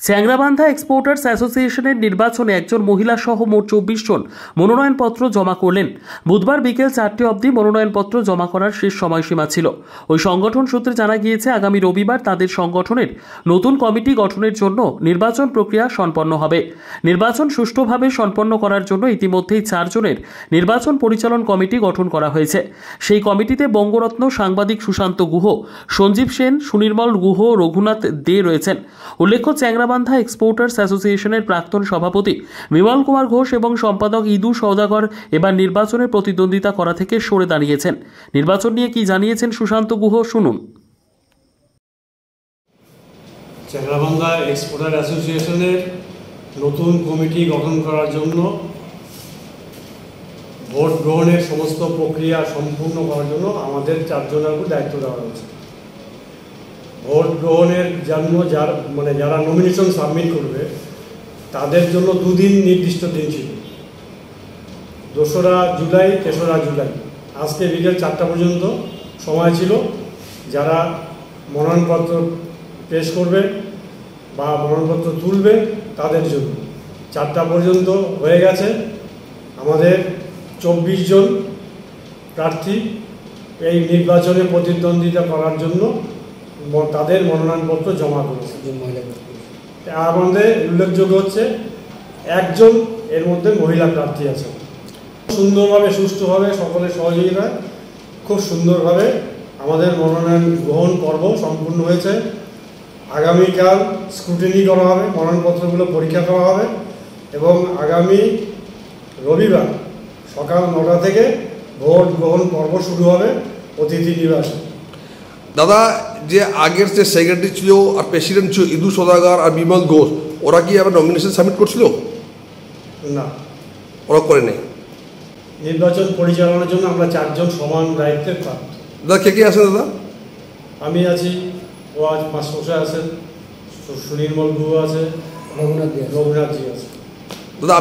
Changrabandha exporters অ্যাসোসিয়েশনের নির্বাচনে একজন মহিলা সহ মোট 24 জন মনোনয়নপত্র জমা করলেন। বুধবার বিকেল 4টে অবধি মনোনয়নপত্র জমা করার শেষ সময়সীমা ছিল। ওই সংগঠন সূত্রে জানা গিয়েছে, আগামী রবিবার তাদের সংগঠনের নতুন কমিটি গঠনের জন্য নির্বাচন প্রক্রিয়া সম্পন্ন হবে। নির্বাচন সুষ্ঠুভাবে সম্পন্ন করার জন্য ইতিমধ্যেই 4 জনের নির্বাচন পরিচালন কমিটি গঠন করা হয়েছে। সেই কমিটিতে বঙ্গরত্ন সাংবাদিক সুশান্ত গুহ, সঞ্জীব সেন, সুনির্মল গুহ, রঘুনাথ দে রয়েছেন। উল্লেখ্য, চ্যাংরাবান্ধা এক্সপোর্টার্স অ্যাসোসিয়েশনের প্রাক্তন সভাপতি বিমল কুমার ঘোষ এবং সম্পাদক ইদু সওদাগর এবার নির্বাচনে প্রতিদ্বন্দ্বিতা করা থেকে সরে দাঁড়িয়েছেন। নির্বাচন নিয়ে কি জানিয়েছেন সুশান্ত গুহ, শুনুন। চ্যাংরাবান্ধা এক্সপোর্টার অ্যাসোসিয়েশনের নতুন কমিটি গঠন করার জন্য ভোট গ্রহণের সমস্ত প্রক্রিয়া সম্পূর্ণ করার জন্য আমাদের 4 জনের উপর দায়িত্ব দেওয়া হয়েছে। ভোট গ্রহণের জন্য যারা নমিনেশন সাবমিট করবে তাদের জন্য 2 দিন নির্দিষ্ট দিন ছিল, 2রা জুলাই, 3রা জুলাই। আজকে বিকেল 4টা পর্যন্ত সময় ছিল। যারা মনোনয়নপত্র পেশ করবে বা মনোনয়নপত্র তুলবে তাদের জন্য 4টা পর্যন্ত হয়ে গেছে। আমাদের 24 জন প্রার্থী এই নির্বাচনে প্রতিদ্বন্দ্বিতা করার জন্য তাদের মনোনয়নপত্র জমা করেছে। আমাদের উল্লেখযোগ্য হচ্ছে 1 জন এর মধ্যে মহিলা প্রার্থী আছে। সুন্দরভাবে, সুষ্ঠুভাবে, সকলের সহযোগিতায় খুব সুন্দরভাবে আমাদের মনোনয়ন গ্রহণ পর্ব সম্পূর্ণ হয়েছে। আগামীকাল স্ক্রুটিনি করা হবে, মনোনয়নপত্রগুলো পরীক্ষা করা হবে এবং আগামী রবিবার সকাল 9টা থেকে ভোট গ্রহণ পর্ব শুরু হবে অতিথি নিবাসে। দাদা, যে আগের যে সেক্রেটারি ছিল আর প্রেসিডেন্ট ছিল ইদু সওদাগর আর বিমল ঘোষ, ওরা কি আবার নমিনেশন সাবমিট করছিল? না, ওরা করে নেই। নির্বাচন পরিচালনার জন্য আমরা 4 জন সমান দায়িত্বের প্রাপ্ত। দাদা, কে কে আছেন? দাদা, আমি আছি, ও আজ মাস্টারমশাই আছেন, সুনির্মল গুহ আছে, রঘুনাথ জি আছে। দাদা,